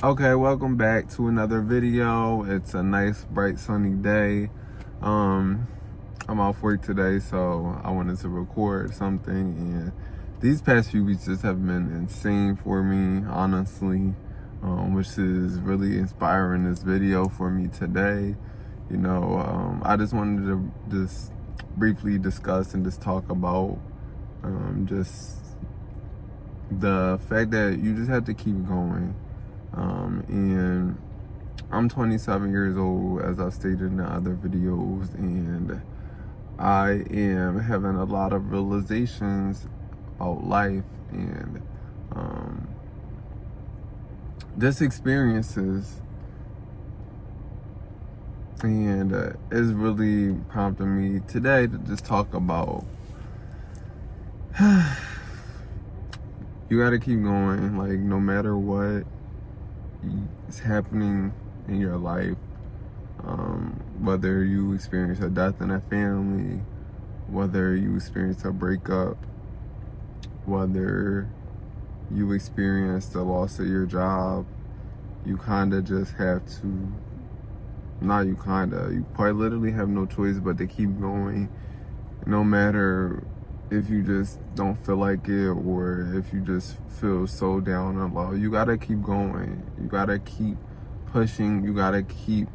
Okay, welcome back to another video. It's a nice, bright, sunny day. I'm off work today, so I wanted to record something. And these past few weeks just have been insane for me, honestly, which is really inspiring this video for me today. I just wanted to just briefly discuss and just talk about just the fact that you just have to keep going. And I'm 27 years old, as I've stated in the other videos, and I am having a lot of realizations about life and just experiences, and it's really prompting me today to just talk about you gotta keep going, like, no matter what is happening in your life, whether you experience a death in a family, whether you experience a breakup, whether you experience the loss of your job, you kind of just have to, you quite literally have no choice but to keep going, no matter if you just don't feel like it or if you just feel so down and low. You gotta keep going. You gotta keep pushing. You gotta keep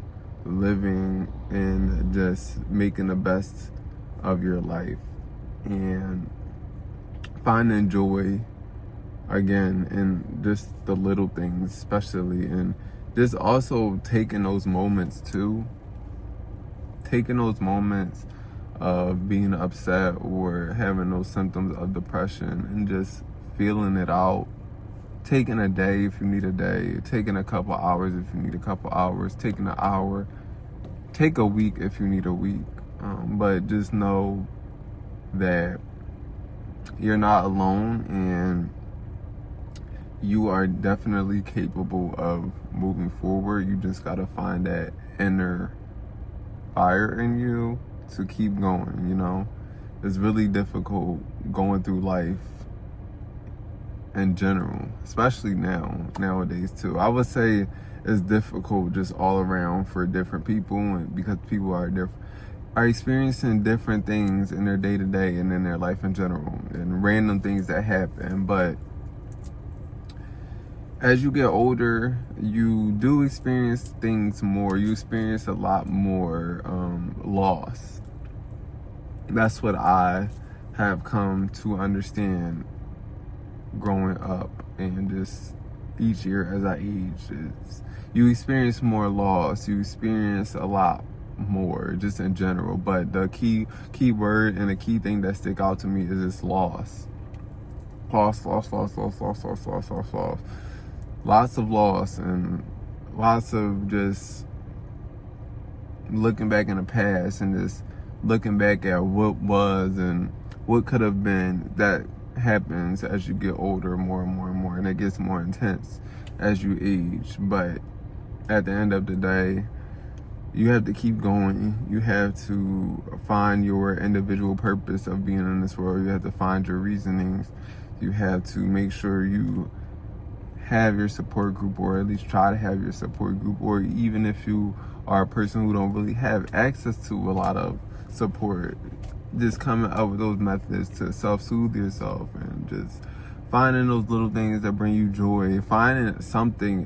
living and just making the best of your life and finding joy again in just the little things, especially, and just also taking those moments of being upset or having those symptoms of depression and just feeling it out. Taking a day if you need a day, taking a couple hours if you need a couple hours, taking an hour, take a week if you need a week. But just know that you're not alone and you are definitely capable of moving forward. You just gotta find that inner fire in you to keep going. It's really difficult going through life in general, especially nowadays too. I would say it's difficult just all around for different people, and because people are experiencing different things in their day-to-day and in their life in general, and random things that happen. But as you get older, you do experience things more. You experience a lot more loss. That's what I have come to understand growing up, and just each year as I age, you experience more loss. You experience a lot more just in general. But the key word and the key thing that stick out to me is this loss. Loss. Lots of loss and lots of just looking back in the past and just looking back at what was and what could have been. That happens as you get older more and more and more, and it gets more intense as you age. But at the end of the day, you have to keep going. You have to find your individual purpose of being in this world. You have to find your reasonings. You have to make sure you have your support group, or at least try to have your support group. Or even if you are a person who don't really have access to a lot of support, just coming up with those methods to self-soothe yourself and just finding those little things that bring you joy, finding something,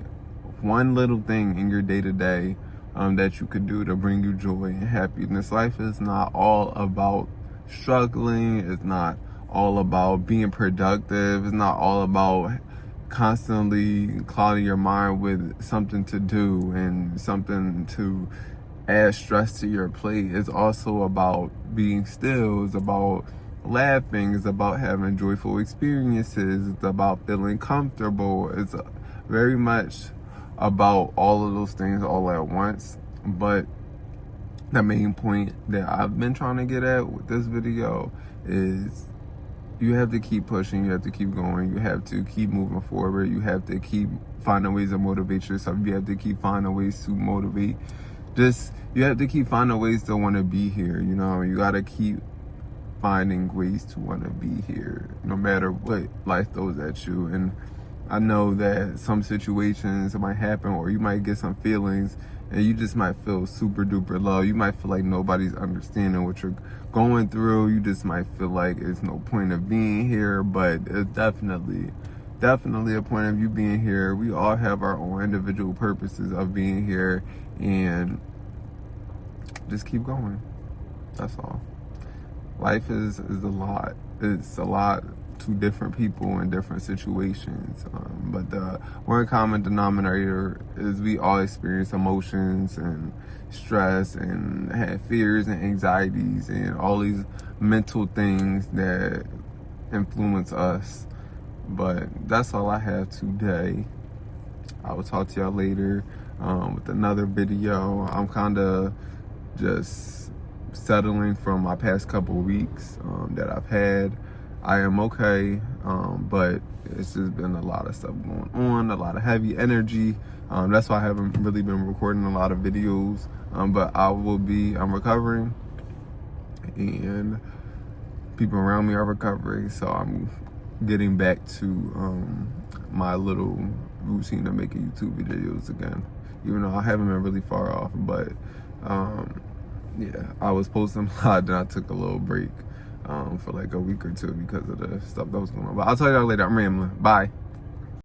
one little thing in your day-to-day that you could do to bring you joy and happiness. Life is not all about struggling. It's not all about being productive. It's not all about constantly clouding your mind with something to do and something to add stress to your plate. It's also about being still. It's about laughing. It's about having joyful experiences. It's about feeling comfortable. It's very much about all of those things all at once. But the main point that I've been trying to get at with this video is you have to keep pushing. You have to keep going. You have to keep moving forward. You have to keep finding ways to motivate yourself. You have to keep finding ways to motivate. You have to keep finding ways to want to be here. You got to keep finding ways to want to be here, no matter what life throws at you. And I know that some situations might happen, or you might get some feelings and you just might feel super duper low. You might feel like nobody's understanding what you're going through. You just might feel like it's no point of being here, but it's definitely a point of you being here. We all have our own individual purposes of being here, and just keep going. That's all. Life is a lot. It's a lot to different people in different situations. But the one common denominator is we all experience emotions and stress and have fears and anxieties and all these mental things that influence us. But that's all I have today. I will talk to y'all later with another video. I'm kind of just settling from my past couple weeks that I've had. I am okay, but it's just been a lot of stuff going on, a lot of heavy energy. That's why I haven't really been recording a lot of videos, but I'm recovering, and people around me are recovering, so I'm getting back to my little routine of making YouTube videos again, even though I haven't been really far off. But yeah, I was posting a lot, then I took a little break for like a week or two because of the stuff that was going on. But I'll tell y'all later. I'm rambling. Bye.